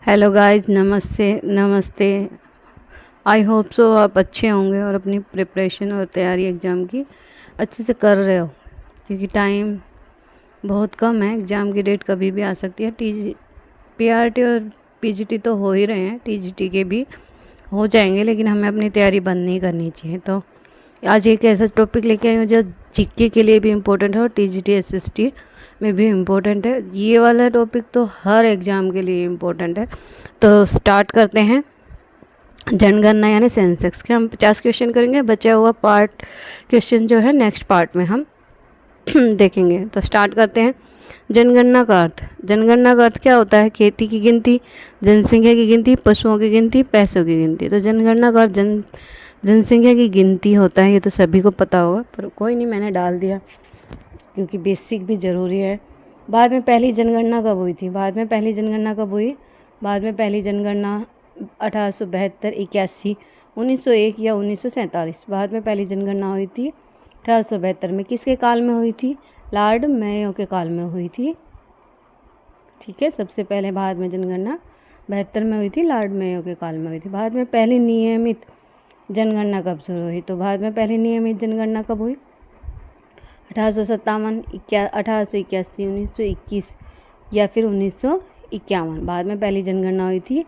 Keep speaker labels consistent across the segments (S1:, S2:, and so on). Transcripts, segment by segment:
S1: Hello guys, नमस्ते नमस्ते। I hope so आप अच्छे होंगे और अपनी प्रिपरेशन और तैयारी एग्ज़ाम की अच्छे से कर रहे हो, क्योंकि टाइम बहुत कम है। एग्ज़ाम की डेट कभी भी आ सकती है। पीआरटी और पीजीटी तो हो ही रहे हैं, टीजीटी के भी हो जाएंगे, लेकिन हमें अपनी तैयारी बंद नहीं करनी चाहिए। तो आज एक ऐसा टॉपिक लेके आई हूँ जो जीके के लिए भी इम्पोर्टेंट है और टीजीटी एसएसटी में भी इम्पोर्टेंट है। ये वाला टॉपिक तो हर एग्ज़ाम के लिए इम्पोर्टेंट है। तो स्टार्ट करते हैं। जनगणना यानी सेंसेक्स के हम 50 क्वेश्चन करेंगे। बचा हुआ पार्ट क्वेश्चन जो है नेक्स्ट पार्ट में हम देखेंगे। तो स्टार्ट करते हैं। जनगणना का अर्थ। जनगणना का अर्थ क्या होता है? खेती की गिनती, जनसंख्या की गिनती, पशुओं की गिनती, पैसों की गिनती। तो जनगणना का अर्थ जनसंख्या की गिनती होता है। ये तो सभी को पता होगा, पर कोई नहीं, मैंने डाल दिया क्योंकि बेसिक भी ज़रूरी है। बाद में पहली जनगणना कब हुई थी? बाद में पहली जनगणना कब हुई? बाद में पहली जनगणना 1872, 81, 1901 या 1947। बाद में पहली जनगणना हुई थी 1872 में। किसके काल में हुई थी? लॉर्ड मेयो के काल में हुई थी। ठीक है, सबसे पहले बाद में जनगणना 72 में हुई थी, लॉर्ड मेयो के काल में हुई थी। बाद में पहली नियमित जनगणना कब शुरू हुई? तो बाद में पहली नियमित जनगणना कब हुई? 1857, 1881, 1921 या फिर 1951। बाद में पहली जनगणना हुई थी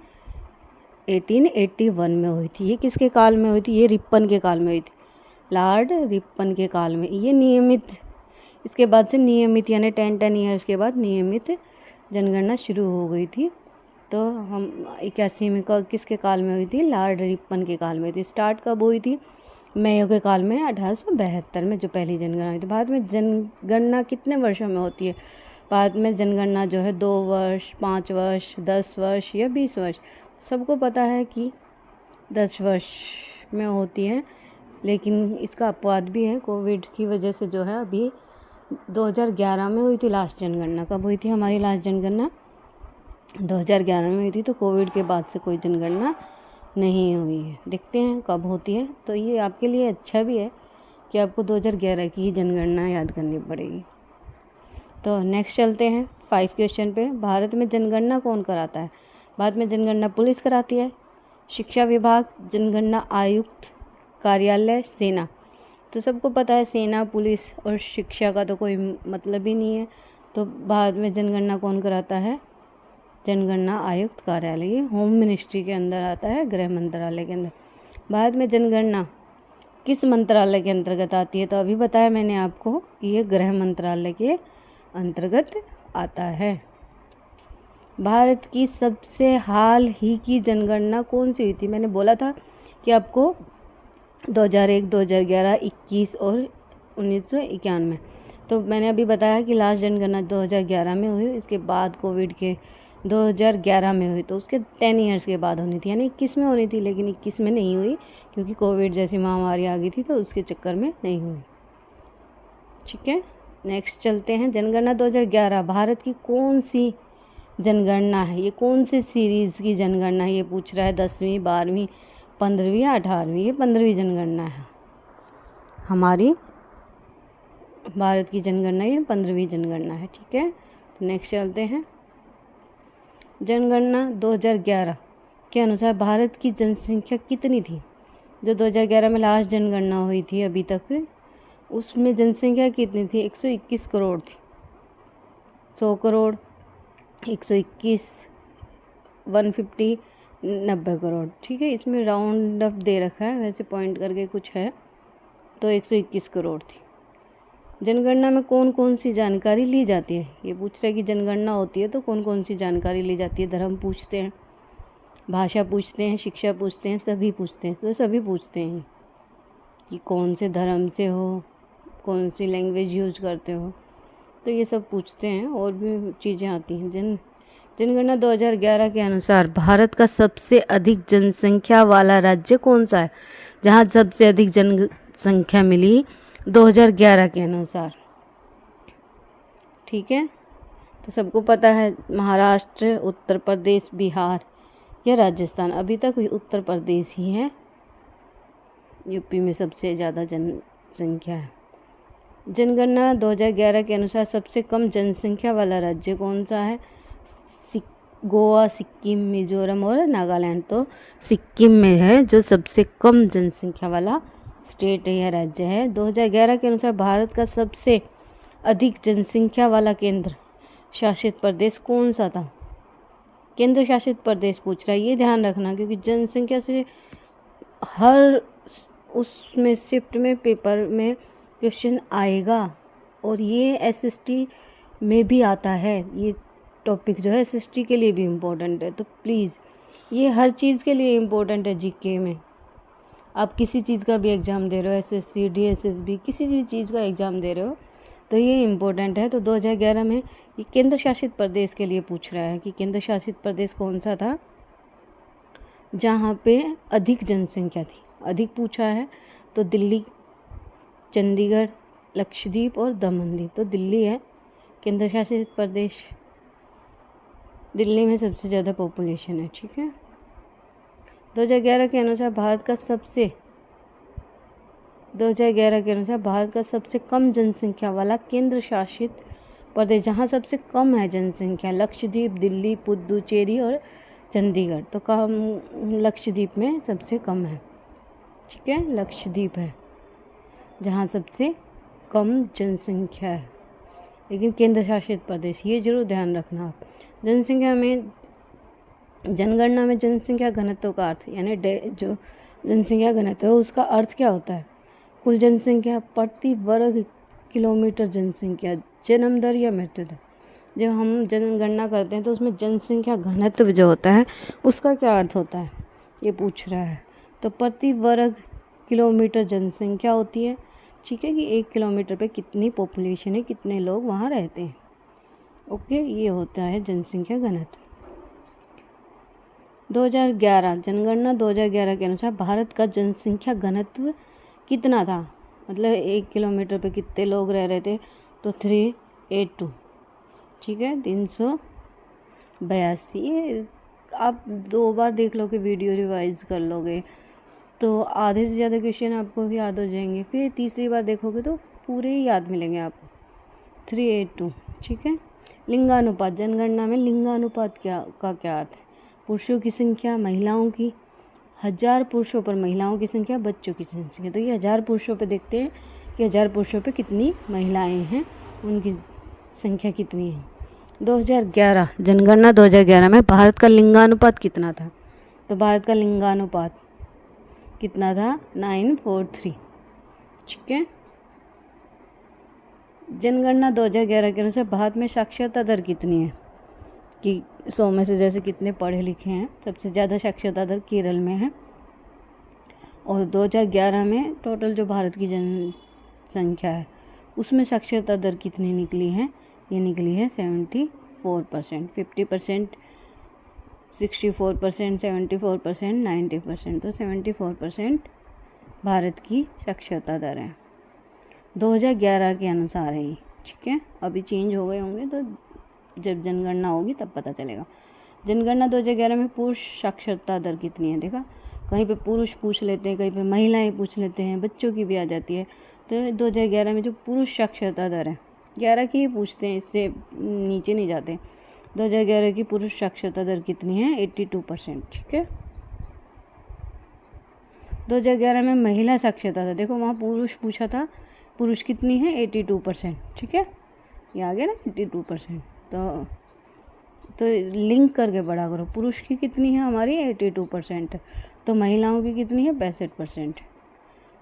S1: 1881 में हुई थी। ये किसके काल में हुई थी? ये रिपन के काल में हुई थी, लॉर्ड रिपन के काल में। ये नियमित, इसके बाद से नियमित यानी 10 ईयर्स के बाद नियमित जनगणना शुरू हो गई थी। तो हम 81 में किसके काल में हुई थी? लॉर्ड रिपन के काल में थी। स्टार्ट कब हुई थी? मेयो के काल में 1872 में जो पहली जनगणना हुई थी। बाद में जनगणना कितने वर्षों में होती है? बाद में जनगणना जो है 2 वर्ष, 5 वर्ष, 10 वर्ष या 20 वर्ष। सबको पता है कि 10 वर्ष में होती है, लेकिन इसका अपवाद भी है। कोविड की वजह से जो है अभी 2011 में हुई थी लास्ट जनगणना। कब हुई थी हमारी लास्ट जनगणना? 2011 में हुई थी। तो कोविड के बाद से कोई जनगणना नहीं हुई है। देखते हैं कब होती है। तो ये आपके लिए अच्छा भी है कि आपको 2011 की ही जनगणना याद करनी पड़ेगी। तो नेक्स्ट चलते हैं 5 क्वेश्चन पे। भारत में जनगणना कौन कराता है? भारत में जनगणना पुलिस कराती है, शिक्षा विभाग, जनगणना आयुक्त कार्यालय, सेना। तो सबको पता है सेना, पुलिस और शिक्षा का तो कोई मतलब ही नहीं है। तो भारत में जनगणना कौन कराता है? जनगणना आयुक्त कार्यालय। ये होम मिनिस्ट्री के अंदर आता है, गृह मंत्रालय के अंदर। भारत में जनगणना किस मंत्रालय के अंतर्गत आती है? तो अभी बताया मैंने आपको कि ये गृह मंत्रालय के अंतर्गत आता है। भारत की सबसे हाल ही की जनगणना कौन सी हुई थी? मैंने बोला था कि आपको 2001, 2011, 21 और 1991। तो मैंने अभी बताया कि लास्ट जनगणना 2011 में हुई, इसके बाद कोविड के 2011 में हुई। तो उसके 10 ईयर्स के बाद होनी थी, यानी 21 में होनी थी, लेकिन 21 में नहीं हुई क्योंकि कोविड जैसी महामारी आ गई थी, तो उसके चक्कर में नहीं हुई। ठीक है, नेक्स्ट चलते हैं। जनगणना 2011 भारत की कौन सी जनगणना है? ये कौन सी सीरीज़ की जनगणना है? ये पूछ रहा है 10वीं, 12वीं, 15वीं या 18वीं। ये 15वीं जनगणना है हमारी। भारत की जनगणना ये 15वीं जनगणना है। ठीक है, तो नेक्स्ट चलते हैं। जनगणना 2011 के अनुसार भारत की जनसंख्या कितनी थी? जो 2011 में लास्ट जनगणना हुई थी अभी तक, उसमें जनसंख्या कितनी थी? 121 करोड़ थी। 100 करोड़, 121, 150, 90 करोड़। ठीक है, इसमें राउंड अप दे रखा है, वैसे पॉइंट करके कुछ है। तो 121 करोड़ थी। जनगणना में कौन कौन सी जानकारी ली जाती है? ये पूछ रहा है कि जनगणना होती है तो कौन कौन सी जानकारी ली जाती है। धर्म पूछते हैं, भाषा पूछते हैं, शिक्षा पूछते हैं, सभी पूछते हैं। तो सभी पूछते हैं कि कौन से धर्म से हो, कौन सी लैंग्वेज यूज करते हो, तो ये सब पूछते हैं। और भी चीज़ें आती हैं। जनगणना 2011 के अनुसार भारत का सबसे अधिक जनसंख्या वाला राज्य कौन सा है? जहाँ सबसे अधिक जनसंख्या मिली 2011 के अनुसार। ठीक है, तो सबको पता है महाराष्ट्र, उत्तर प्रदेश, बिहार या राजस्थान। अभी तक उत्तर प्रदेश ही है, यूपी में सबसे ज़्यादा जनसंख्या है। जनगणना 2011 के अनुसार सबसे कम जनसंख्या वाला राज्य कौन सा है? गोवा, सिक्किम, मिजोरम और नागालैंड। तो सिक्किम में है जो सबसे कम जनसंख्या वाला स्टेट है या राज्य है। 2011 के अनुसार भारत का सबसे अधिक जनसंख्या वाला केंद्र शासित प्रदेश कौन सा था? केंद्र शासित प्रदेश पूछ रहा है, ये ध्यान रखना, क्योंकि जनसंख्या से हर उसमें शिफ्ट में पेपर में क्वेश्चन आएगा और ये एसएसटी में भी आता है। ये टॉपिक जो है एसएसटी के लिए भी इम्पोर्टेंट है, तो प्लीज़ ये हर चीज़ के लिए इम्पोर्टेंट है। जीके में आप किसी चीज़ का भी एग्ज़ाम दे रहे हो, एसएससी, डीएसएसबी, किसी भी चीज़ का एग्ज़ाम दे रहे हो तो ये इम्पोर्टेंट है। तो 2011 में ये केंद्र शासित प्रदेश के लिए पूछ रहा है कि केंद्र शासित प्रदेश कौन सा था जहाँ पे अधिक जनसंख्या थी। अधिक पूछा है तो दिल्ली, चंडीगढ़, लक्षद्वीप और दमन-दीव। तो दिल्ली है केंद्र शासित प्रदेश। दिल्ली में सबसे ज़्यादा पॉपुलेशन है, ठीक है। 2011 के अनुसार भारत का सबसे कम जनसंख्या वाला केंद्र शासित प्रदेश, जहाँ सबसे कम है जनसंख्या, लक्षद्वीप, दिल्ली, पुदुचेरी और चंडीगढ़। तो कम लक्षद्वीप में सबसे कम है, ठीक है, लक्षद्वीप है जहाँ सबसे कम जनसंख्या है, लेकिन केंद्र शासित प्रदेश, ये जरूर ध्यान रखना आप। जनगणना में जनसंख्या घनत्व का अर्थ, यानी जो जनसंख्या घनत्व है उसका अर्थ क्या होता है? कुल जनसंख्या, प्रति वर्ग किलोमीटर जनसंख्या, जन्म दर या मृत्यु दर। जब हम जनगणना करते हैं तो उसमें जनसंख्या घनत्व जो होता है उसका क्या अर्थ होता है, ये पूछ रहा है। तो प्रति वर्ग किलोमीटर जनसंख्या होती है, ठीक है, कि 1 किलोमीटर पे कितनी पॉपुलेशन है, कितने लोग वहाँ रहते हैं। ओके, ये होता है जनसंख्या घनत्व। 2011 जनगणना 2011 के अनुसार भारत का जनसंख्या घनत्व कितना था? मतलब 1 किलोमीटर पे कितने लोग रह रहे थे? तो 382, ठीक है, 382। आप 2 बार देख लो कि वीडियो रिवाइज कर लोगे तो आधे से ज़्यादा क्वेश्चन आपको याद हो जाएंगे। फिर तीसरी बार देखोगे तो पूरे ही याद मिलेंगे आपको। 382, ठीक है। लिंगानुपात, जनगणना में लिंगानुपात क्या अर्थ है? पुरुषों की संख्या, महिलाओं की, 1000 पुरुषों पर महिलाओं की संख्या, बच्चों की संख्या। तो ये 1000 पुरुषों पे देखते हैं कि 1000 पुरुषों पे कितनी महिलाएं हैं, उनकी संख्या कितनी है। 2011 जनगणना 2011 में भारत का लिंगानुपात कितना था? तो भारत का लिंगानुपात कितना था? 943, ठीक है। जनगणना 2011 के अनुसार भारत में साक्षरता दर कितनी है? कि 100 में से जैसे कितने पढ़े लिखे हैं, सबसे ज़्यादा साक्षरता दर केरल में है। और 2011 में टोटल जो भारत की जनसंख्या है उसमें साक्षरता दर कितनी निकली है? ये निकली है 74%, 50%, 64%, 74%, 90%। तो 74% भारत की साक्षरता दर है, 2011 के अनुसार है ये, ठीक है। अभी चेंज हो गए होंगे तो जब जनगणना होगी तब पता चलेगा। जनगणना 2011 में पुरुष साक्षरता दर कितनी है? देखा, कहीं पे पुरुष पूछ लेते हैं, कहीं पे महिलाएं पूछ लेते हैं, बच्चों की भी आ जाती है। तो 2011 में जो पुरुष साक्षरता दर है, 11 की ही पूछते हैं, इससे नीचे नहीं जाते। 2011 की पुरुष साक्षरता दर कितनी है? 82%, ठीक है। 2011 में महिला साक्षरता दर, देखो वहाँ पुरुष पूछा था, पुरुष कितनी है? 82%, ठीक है, ये आ गया ना 82%। तो लिंक करके पढ़ा करो, पुरुष की कितनी है हमारी? 82%, तो महिलाओं की कितनी है? 65%,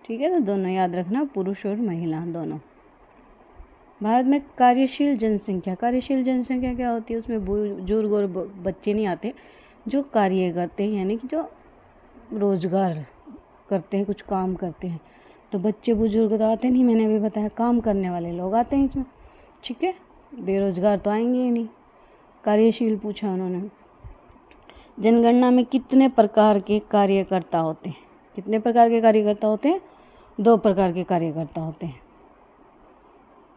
S1: ठीक है। तो दोनों याद रखना, पुरुष और महिला दोनों। भारत में कार्यशील जनसंख्या क्या होती है? उसमें बुजुर्ग और बच्चे नहीं आते, जो कार्य करते हैं, यानी कि जो रोजगार करते हैं, कुछ काम करते हैं। तो बच्चे बुजुर्ग तो आते नहीं, मैंने अभी बताया, काम करने वाले लोग आते हैं इसमें, ठीक है। बेरोजगार तो आएंगे ही नहीं। कार्यशील पूछा उन्होंने। जनगणना में कितने प्रकार के कार्यकर्ता होते हैं? कितने प्रकार के कार्यकर्ता होते हैं? 2 प्रकार के कार्यकर्ता होते हैं।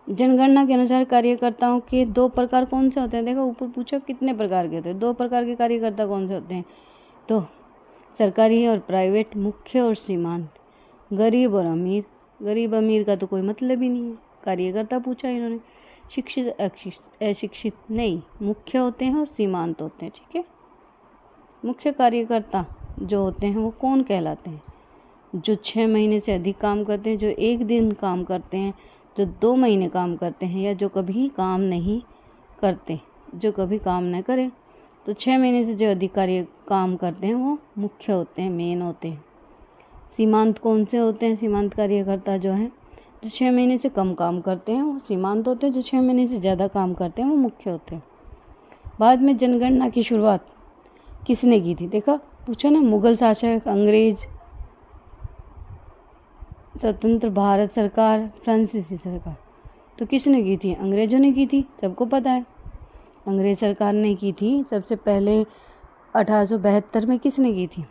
S1: जनगणना के अनुसार कार्यकर्ताओं के 2 प्रकार कौन से होते हैं? देखो ऊपर पूछा कितने प्रकार के होते हैं, 2 प्रकार के कार्यकर्ता कौन से होते हैं? तो सरकारी और प्राइवेट, मुख्य और सीमांत, गरीब और अमीर। गरीब अमीर का तो कोई मतलब ही नहीं है, कार्यकर्ता पूछा इन्होंने। शिक्षित अशिक्षित नहीं, मुख्य होते हैं और सीमांत होते हैं। ठीक है, मुख्य कार्यकर्ता जो होते हैं वो कौन कहलाते हैं? जो 6 महीने से अधिक काम करते हैं, जो 1 दिन काम करते हैं, जो 2 महीने काम करते हैं, या जो कभी काम नहीं करते, जो कभी काम न करें। तो 6 महीने से जो अधिक काम करते हैं वो मुख्य होते हैं, मेन होते हैं। सीमांत कौन से होते हैं? सीमांत कार्यकर्ता जो हैं जो 6 महीने से कम काम करते हैं वो सीमांत होते हैं, जो 6 महीने से ज़्यादा काम करते हैं वो मुख्य होते हैं। बाद में जनगणना की शुरुआत किसने की थी? देखा, पूछा ना, मुगल शासक, अंग्रेज, स्वतंत्र भारत सरकार, फ्रांसीसी सरकार। तो किसने की थी? अंग्रेजों ने की थी, सबको पता है। अंग्रेज सरकार ने की थी। सबसे पहले 1872 में किसने की थी?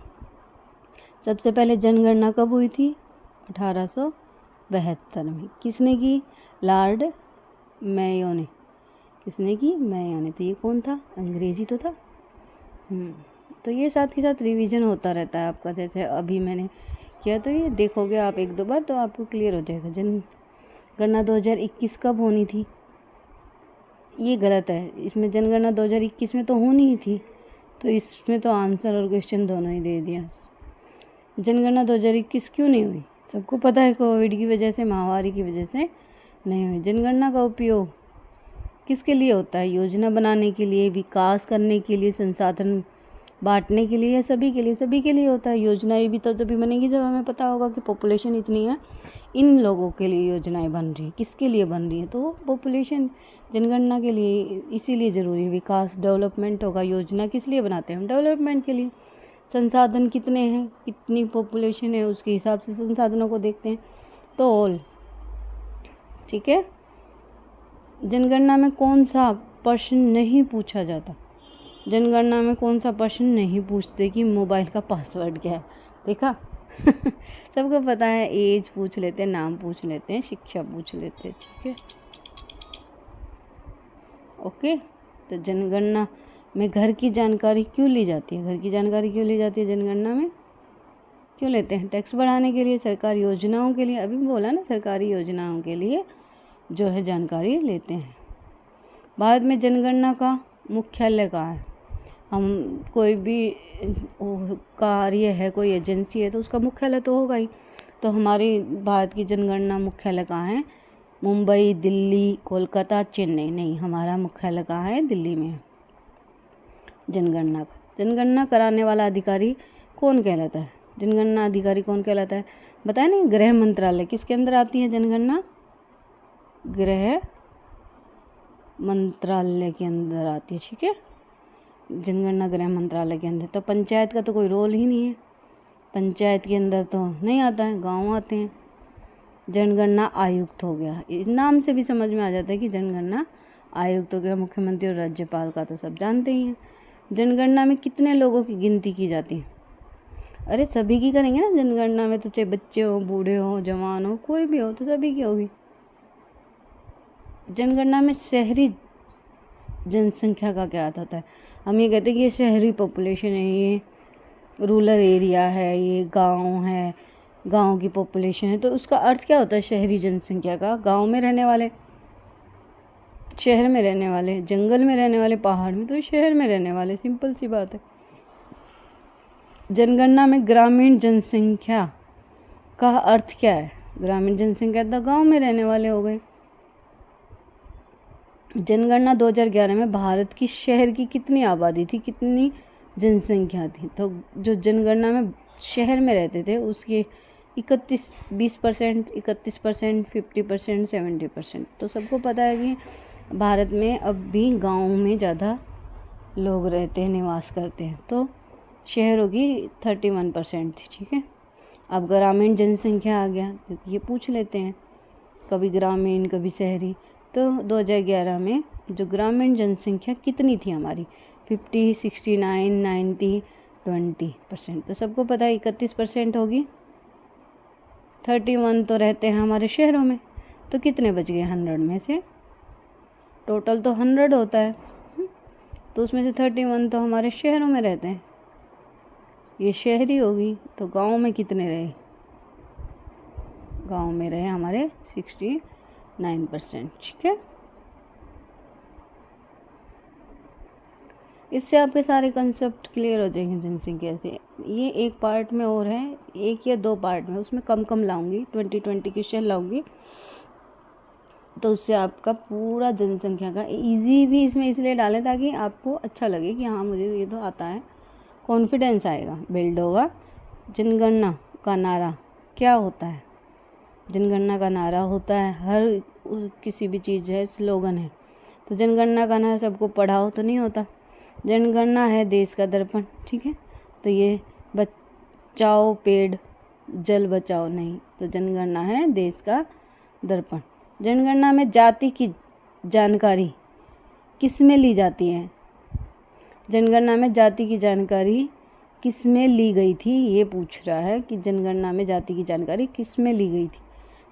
S1: सबसे पहले जनगणना कब हुई थी? 1872 में। किसने की? लॉर्ड मेयो ने। किसने की? मेयो ने। तो ये कौन था? अंग्रेजी तो था। तो ये साथ के साथ रिवीजन होता रहता है आपका, जैसे अभी मैंने किया, तो ये देखोगे आप 1-2 बार तो आपको क्लियर हो जाएगा। जनगणना 2021 कब होनी थी? ये गलत है, इसमें जनगणना 2021 में तो होनी ही थी, तो इसमें तो आंसर और क्वेश्चन दोनों ही दे दिया। जनगणना 2021 क्यों नहीं हुई? सबको पता है, कोविड की वजह से, महामारी की वजह से नहीं हुई। जनगणना का उपयोग किसके लिए होता है? योजना बनाने के लिए, विकास करने के लिए, संसाधन बांटने के लिए, या सभी के लिए? सभी के लिए होता है। योजनाएं भी तो तभी बनेगी जब हमें पता होगा कि पॉपुलेशन इतनी है, इन लोगों के लिए योजनाएं बन रही है। किसके लिए बन रही है? तो पॉपुलेशन, जनगणना के लिए, इसीलिए ज़रूरी है। विकास, डेवलपमेंट होगा। योजना किस लिए बनाते हैं हम? डेवलपमेंट के लिए। संसाधन कितने हैं, कितनी पॉपुलेशन है, उसके हिसाब से संसाधनों को देखते हैं। तो ऑल, ठीक है। जनगणना में कौन सा प्रश्न नहीं पूछा जाता? जनगणना में कौन सा प्रश्न नहीं पूछते कि मोबाइल का पासवर्ड क्या है? देखा सबको पता है। एज पूछ लेते हैं, नाम पूछ लेते हैं, शिक्षा पूछ लेते हैं। ठीक है, ओके। तो जनगणना में घर की जानकारी क्यों ली जाती है? घर की जानकारी क्यों ली जाती है जनगणना में? क्यों लेते हैं? टैक्स बढ़ाने के लिए, सरकारी योजनाओं के लिए। अभी बोला ना, सरकारी योजनाओं के लिए जो है जानकारी लेते हैं। भारत में जनगणना का मुख्यालय कहाँ है? हम कोई भी कार्य है, कोई एजेंसी है, तो उसका मुख्यालय तो होगा ही। तो हमारी भारत की जनगणना मुख्यालय कहाँ है? मुंबई, दिल्ली, कोलकाता, चेन्नई? नहीं, हमारा मुख्यालय कहाँ है? दिल्ली में है जनगणना का। जनगणना कराने वाला अधिकारी कौन कहलाता है? जनगणना अधिकारी कौन कहलाता है? बताया नहीं, गृह मंत्रालय। किसके अंदर आती है जनगणना? गृह मंत्रालय के अंदर आती है। ठीक है, जनगणना गृह मंत्रालय के अंदर। तो पंचायत का तो कोई रोल ही नहीं है, पंचायत के अंदर तो नहीं आता है, गांव आते हैं। जनगणना आयुक्त हो गया, इस नाम से भी समझ में आ जाता है कि जनगणना आयुक्त हो गया। मुख्यमंत्री और राज्यपाल का तो सब जानते ही हैं। जनगणना में कितने लोगों की गिनती की जाती है? अरे सभी की करेंगे ना जनगणना में, तो चाहे बच्चे हो, बूढ़े हो, जवान हो, कोई भी हो, तो सभी की होगी। जनगणना में शहरी जनसंख्या का क्या अर्थ होता है? हम ये कहते हैं कि ये शहरी पॉपुलेशन है, ये रूरल एरिया है, ये गांव है, गांव की पॉपुलेशन है। तो उसका अर्थ क्या होता है शहरी जनसंख्या का? गांव में रहने वाले, शहर में रहने वाले, जंगल में रहने वाले, पहाड़ में, तो ये शहर में रहने वाले। सिंपल सी बात है। जनगणना में ग्रामीण जनसंख्या का अर्थ क्या है? ग्रामीण जनसंख्या तो गांव में रहने वाले हो गए। जनगणना 2011 में भारत की शहर की कितनी आबादी थी, कितनी जनसंख्या थी? तो जो जनगणना में शहर में रहते थे उसके 20%, 31%, 50%, 70%। तो सबको पता है कि भारत में अब भी गाँव में ज़्यादा लोग रहते हैं, निवास करते हैं। तो शहरों की 31% थी। ठीक है, अब ग्रामीण जनसंख्या आ गया, क्योंकि ये पूछ लेते हैं कभी ग्रामीण कभी शहरी। तो 2011 में जो ग्रामीण जनसंख्या कितनी थी हमारी? 50, 69, 90, 20%। तो सबको पता है 31% होगी। 31 तो रहते हैं हमारे शहरों में, तो कितने बच गए 100 में से? टोटल तो 100 होता है, तो उसमें से 31 तो हमारे शहरों में रहते हैं, ये शहरी होगी। तो गांव में कितने रहे? गांव में रहे हमारे 69%। ठीक है, इससे आपके सारे कंसेप्ट क्लियर हो जाएंगे जनसंख्या से। ये एक पार्ट में और है, एक या 2 पार्ट में, उसमें कम लाऊंगी, 20 क्वेश्चन लाऊंगी, तो उससे आपका पूरा जनसंख्या का ईजी भी इसमें इसलिए डालें ताकि आपको अच्छा लगे कि हाँ मुझे ये तो आता है, कॉन्फिडेंस आएगा, बिल्ड होगा। जनगणना का नारा क्या होता है? जनगणना का नारा होता है, हर किसी भी चीज़ है स्लोगन है, तो जनगणना का नारा सबको पढ़ाओ तो नहीं होता। जनगणना है देश का दर्पण, ठीक है, तो ये बचाओ पेड़ जल बचाओ नहीं, तो जनगणना है देश का दर्पण। जनगणना में जाति की जानकारी किस में ली जाती है? जनगणना में जाति की जानकारी किस में ली गई थी, ये पूछ रहा है कि जनगणना में जाति की जानकारी किस में ली गई थी।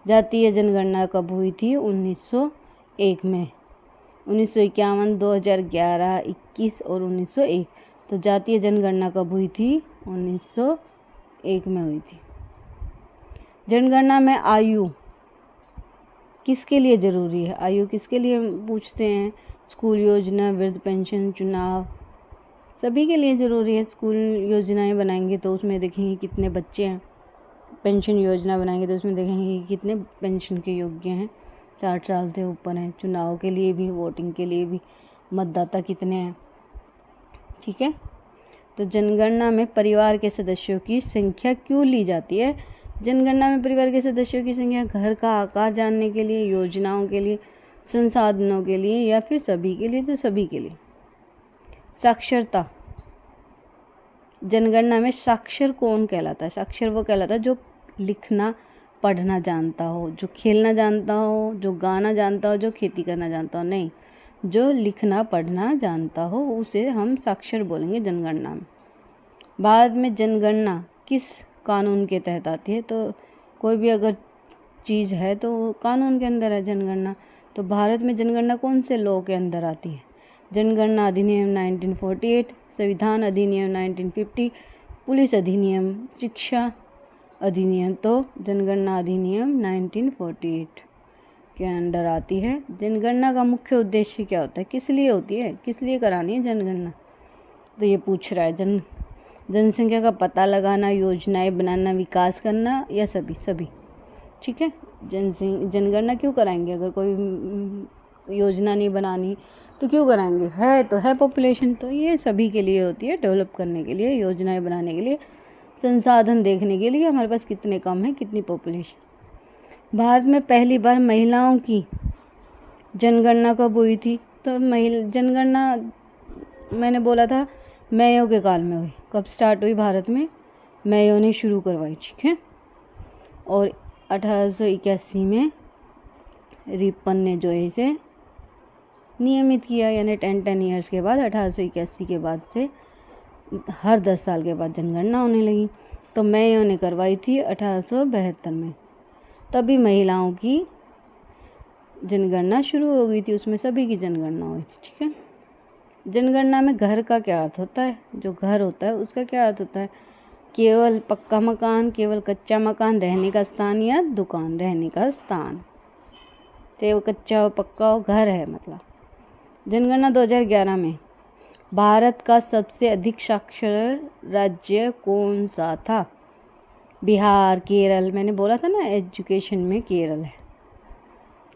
S1: जातीय जनगणना कब हुई थी? 1901 में, 1951, 2011, 21 और 1901। तो जातीय जनगणना कब हुई थी? 1901 में हुई थी। जनगणना में आयु किसके लिए ज़रूरी है? आयु किसके लिए पूछते हैं? स्कूल योजना, वृद्ध पेंशन, चुनाव, सभी के लिए ज़रूरी है। स्कूल योजनाएं बनाएंगे तो उसमें देखेंगे कितने बच्चे हैं, पेंशन योजना बनाएंगे तो उसमें देखेंगे कि कितने पेंशन के योग्य हैं, 60 साल से ऊपर हैं। चुनाव के लिए भी, वोटिंग के लिए भी मतदाता कितने हैं, ठीक है। तो जनगणना में परिवार के सदस्यों की संख्या क्यों ली जाती है? जनगणना में परिवार के सदस्यों की संख्या घर का आकार जानने के लिए, योजनाओं के लिए, संसाधनों के लिए, या फिर सभी के लिए? तो सभी के लिए। साक्षरता, जनगणना में साक्षर कौन कहलाता है? साक्षर वो कहलाता है जो लिखना पढ़ना जानता हो, जो खेलना जानता हो, जो गाना जानता हो, जो खेती करना जानता हो। नहीं, जो लिखना पढ़ना जानता हो उसे हम साक्षर बोलेंगे जनगणना में। भारत में जनगणना किस कानून के तहत आती है? तो कोई भी अगर चीज़ है तो कानून के अंदर है जनगणना। तो भारत में जनगणना कौन से लॉ के अंदर आती है? जनगणना अधिनियम 1948, संविधान अधिनियम 1950, पुलिस अधिनियम, शिक्षा अधिनियम। तो जनगणना अधिनियम 1948 के अंडर आती है। जनगणना का मुख्य उद्देश्य क्या होता है? किस लिए होती है, किस लिए करानी है जनगणना? तो ये पूछ रहा है, जनसंख्या का पता लगाना, योजनाएं बनाना, विकास करना, या सभी, ठीक है। जनगणना क्यों कराएंगे? अगर कोई योजना नहीं बनानी तो क्यों कराएंगे? है तो है पॉपुलेशन, तो ये सभी के लिए होती है, डेवलप करने के लिए, योजनाएं बनाने के लिए, संसाधन देखने के लिए हमारे पास कितने कम है, कितनी पॉपुलेशन। भारत में पहली बार महिलाओं की जनगणना कब हुई थी? तो जनगणना मैंने बोला था मेयो के काल में हुई। कब स्टार्ट हुई भारत में? मेयो ने शुरू करवाई, ठीक है। और 1881 में रिपन ने जो है इसे नियमित किया, यानी 10 ईयर्स के बाद, 1881 के बाद से हर 10 साल के बाद जनगणना होने लगी। तो मेयो ने करवाई थी 1872 में, तभी महिलाओं की जनगणना शुरू हो गई थी, उसमें सभी की जनगणना हुई थी, ठीक है। जनगणना में घर का क्या अर्थ होता है? जो घर होता है उसका क्या अर्थ होता है? केवल पक्का मकान, केवल कच्चा मकान, रहने का स्थान, या दुकान, रहने का स्थान। तो कच्चा हो पक्का हो, घर है मतलब। जनगणना 2011 में भारत का सबसे अधिक साक्षर राज्य कौन सा था? बिहार, केरल, मैंने बोला था ना एजुकेशन में केरल है,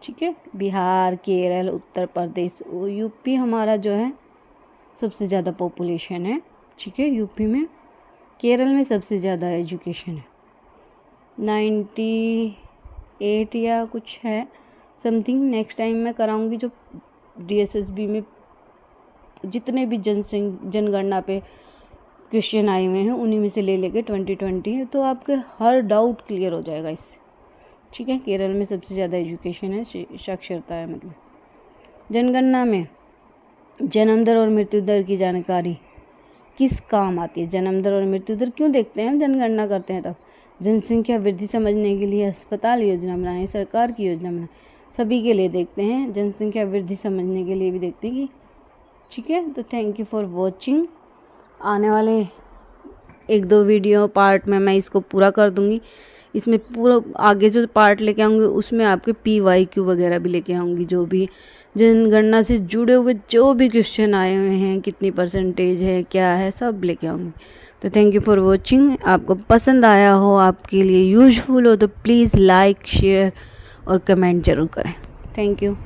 S1: ठीक है। बिहार, केरल, उत्तर प्रदेश, यूपी हमारा जो है सबसे ज़्यादा पॉपुलेशन है, ठीक है, यूपी में। केरल में सबसे ज़्यादा एजुकेशन है, 98 या कुछ है समथिंग। नेक्स्ट टाइम मैं कराऊंगी जो DSSB में जितने भी जनगणना पे क्वेश्चन आए हुए हैं उन्हीं में से ले लेके 2020, तो आपके हर डाउट क्लियर हो जाएगा इससे, ठीक है। केरल में सबसे ज़्यादा एजुकेशन है, साक्षरता है मतलब। जनगणना में जन्म दर और मृत्यु दर की जानकारी किस काम आती है? जन्म दर और मृत्यु दर क्यों देखते हैं हम? जनगणना करते हैं तब। जनसंख्या वृद्धि समझने के लिए अस्पताल योजना बनाने, सरकार की योजना बनाने, सभी के लिए देखते हैं। जनसंख्या वृद्धि समझने के लिए भी देखते हैं कि, ठीक है। तो थैंक यू फॉर वॉचिंग। आने वाले एक दो वीडियो पार्ट में मैं इसको पूरा कर दूँगी। इसमें पूरा आगे जो पार्ट लेके आऊँगी उसमें आपके PYQ वगैरह भी लेके आऊँगी, जो भी जनगणना से जुड़े हुए जो भी क्वेश्चन आए हुए हैं, कितनी परसेंटेज है, क्या है, सब लेके आऊँगी। तो थैंक यू फॉर वॉचिंग। आपको पसंद आया हो, आपके लिए यूजफुल हो तो प्लीज़ लाइक, शेयर और कमेंट ज़रूर करें। Thank you.